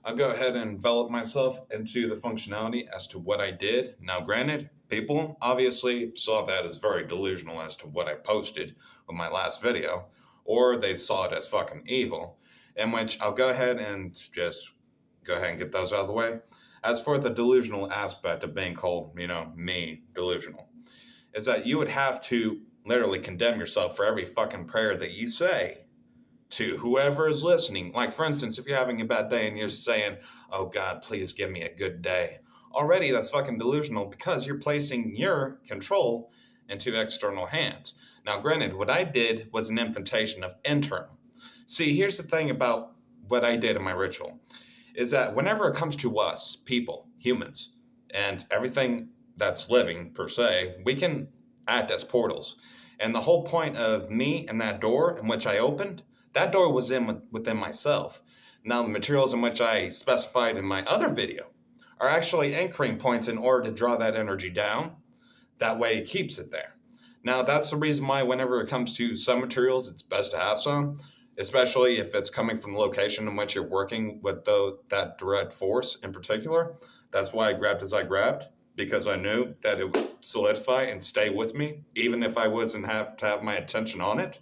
I'll go ahead and envelop myself into the functionality as to what I did. Now, granted, people obviously saw that as very delusional as to what I posted with my last video, or they saw it as fucking evil, in which I'll go ahead and just go ahead and get those out of the way. As for the delusional aspect of being called, me delusional, is that you would have to literally condemn yourself for every fucking prayer that you say to whoever is listening. Like, for instance, if you're having a bad day and you're saying, "Oh God, please give me a good day," already that's fucking delusional because you're placing your control into external hands. Now, granted, what I did was an invitation of internal. See, here's the thing about what I did in my ritual is that whenever it comes to us, people, humans, and everything that's living per se, we can act as portals. And the whole point of me and that door in which I opened, that door was within myself. Now, the materials in which I specified in my other video are actually anchoring points in order to draw that energy down. That way it keeps it there. Now, that's the reason why whenever it comes to some materials, it's best to have some, especially if it's coming from the location in which you're working with that direct force in particular. That's why I grabbed as I grabbed, because I knew that it would solidify and stay with me, even if I wasn't have to have my attention on it.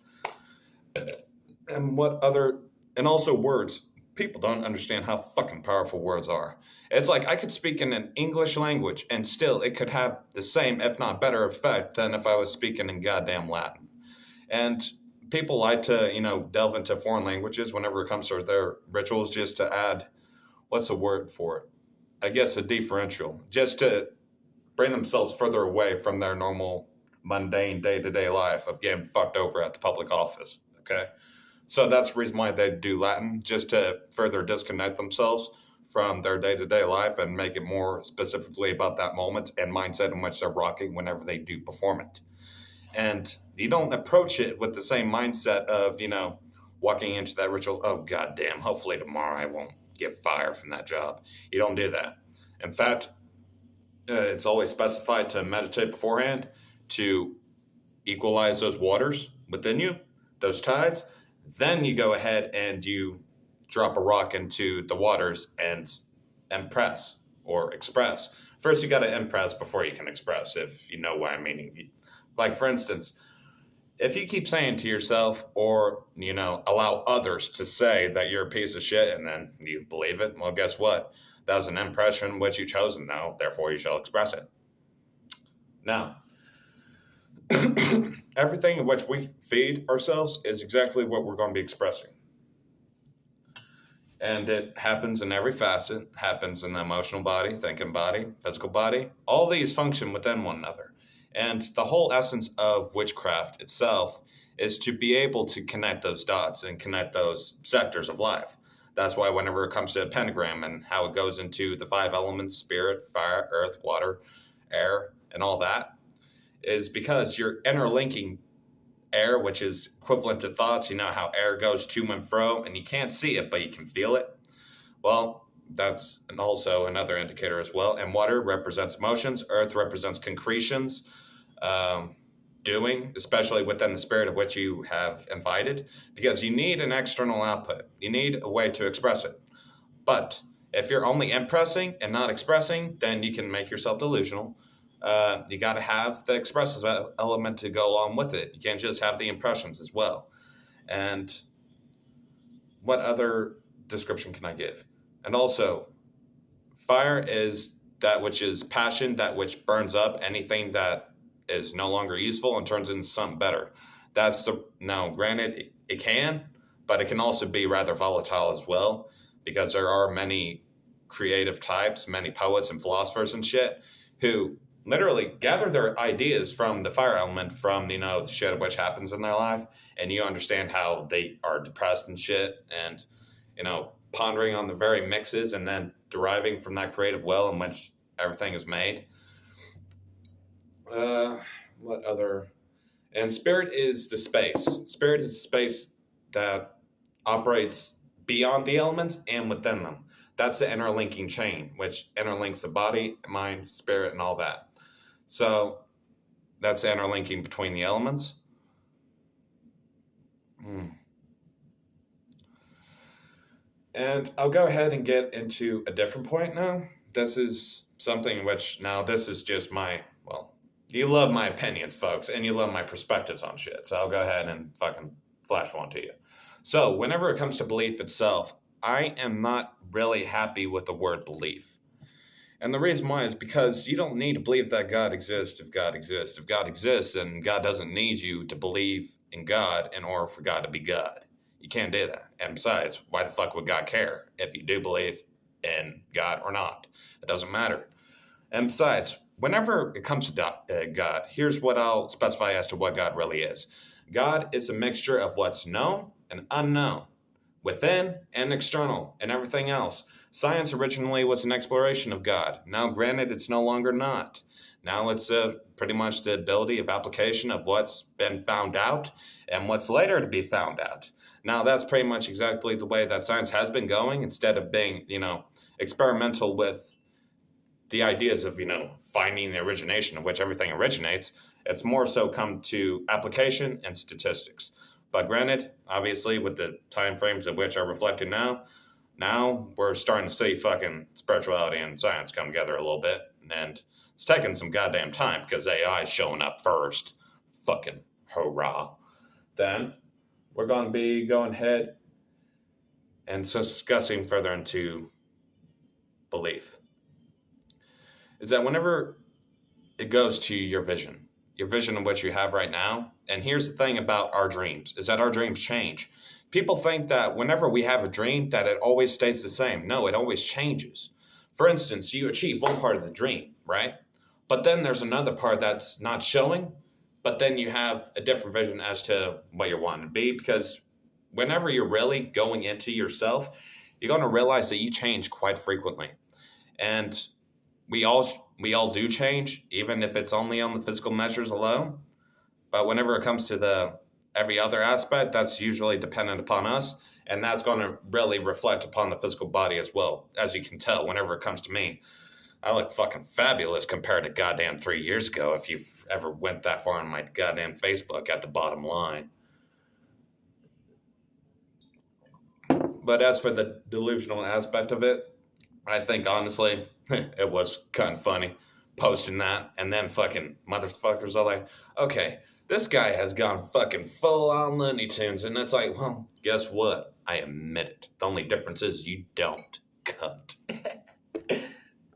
And also words. People don't understand how fucking powerful words are. It's like I could speak in an English language and still it could have the same, if not better, effect than if I was speaking in goddamn Latin. And people like to, delve into foreign languages whenever it comes to their rituals just to add, what's the word for it? I guess a differential, just to bring themselves further away from their normal, mundane day-to-day life of getting fucked over at the public office, okay? So that's the reason why they do Latin, just to further disconnect themselves from their day-to-day life and make it more specifically about that moment and mindset in which they're rocking whenever they do perform it. And you don't approach it with the same mindset of, walking into that ritual, oh, goddamn, hopefully tomorrow I won't get fired from that job. You don't do that. In fact, it's always specified to meditate beforehand to equalize those waters within you, those tides. Then you go ahead and you drop a rock into the waters and impress or express. First, you got to impress before you can express, if you know what I'm meaning. Like, for instance, if you keep saying to yourself or, allow others to say that you're a piece of shit and then you believe it, well, guess what? That was an impression which you chose to know, therefore you shall express it. Now, everything in which we feed ourselves is exactly what we're going to be expressing. And it happens in every facet, happens in the emotional body, thinking body, physical body. All these function within one another. And the whole essence of witchcraft itself is to be able to connect those dots and connect those sectors of life. That's why whenever it comes to a pentagram and how it goes into the 5 elements, spirit, fire, earth, water, air, and all that, is because you're interlinking air, which is equivalent to thoughts. You know how air goes to and fro, and you can't see it, but you can feel it. Well, that's also another indicator as well. And water represents emotions. Earth represents concretions, doing, especially within the spirit of which you have invited, because you need an external output. You need a way to express it. But if you're only impressing and not expressing, then you can make yourself delusional. You got to have the expressive element to go along with it. You can't just have the impressions as well. And what other description can I give? And also, fire is that which is passion, that which burns up anything that is no longer useful and turns into something better. Now, granted, it can, but it can also be rather volatile as well, because there are many creative types, many poets and philosophers and shit, who literally gather their ideas from the fire element, from, the shit which happens in their life, and you understand how they are depressed and shit, and, pondering on the very mixes and then deriving from that creative well in which everything is made. What other? And spirit is the space. Spirit is the space that operates beyond the elements and within them. That's the interlinking chain, which interlinks the body, mind, spirit, and all that. So that's the interlinking between the elements. And I'll go ahead and get into a different point now. This is something which, now this is just my, well, you love my opinions, folks, and you love my perspectives on shit. So I'll go ahead and fucking flash one to you. So whenever it comes to belief itself, I am not really happy with the word belief. And the reason why is because you don't need to believe that God exists if God exists. If God exists, then God doesn't need you to believe in God in order for God to be God. You can't do that. And besides, why the fuck would God care if you do believe in God or not? It doesn't matter. And besides, whenever it comes to God, here's what I'll specify as to what God really is. God is a mixture of what's known and unknown, within and external, and everything else. Science originally was an exploration of God. Now, granted, it's no longer not. Now it's pretty much the ability of application of what's been found out and what's later to be found out. Now, that's pretty much exactly the way that science has been going, instead of being, experimental with the ideas of, finding the origination of which everything originates. It's more so come to application and statistics. But granted, obviously, with the time frames of which are reflected now we're starting to see fucking spirituality and science come together a little bit. And it's taking some goddamn time because AI is showing up first. Fucking hurrah. Then we're going to be going ahead and discussing further into belief. Is that whenever it goes to your vision of what you have right now, and here's the thing about our dreams, is that our dreams change. People think that whenever we have a dream that it always stays the same. No, it always changes. For instance, you achieve one part of the dream, right? But then there's another part that's not showing, but then you have a different vision as to what you're wanting to be, because whenever you're really going into yourself, you're going to realize that you change quite frequently. And we all do change, even if it's only on the physical measures alone. But whenever it comes to every other aspect, that's usually dependent upon us. And that's going to really reflect upon the physical body as well. As you can tell, whenever it comes to me, I look fucking fabulous compared to goddamn 3 years ago, if you've ever went that far on my goddamn Facebook at the bottom line. But as for the delusional aspect of it, I think honestly, it was kind of funny posting that, and then fucking motherfuckers are like, okay, this guy has gone fucking full on Looney Tunes, and it's like, well, guess what? I admit it. The only difference is you don't, cunt.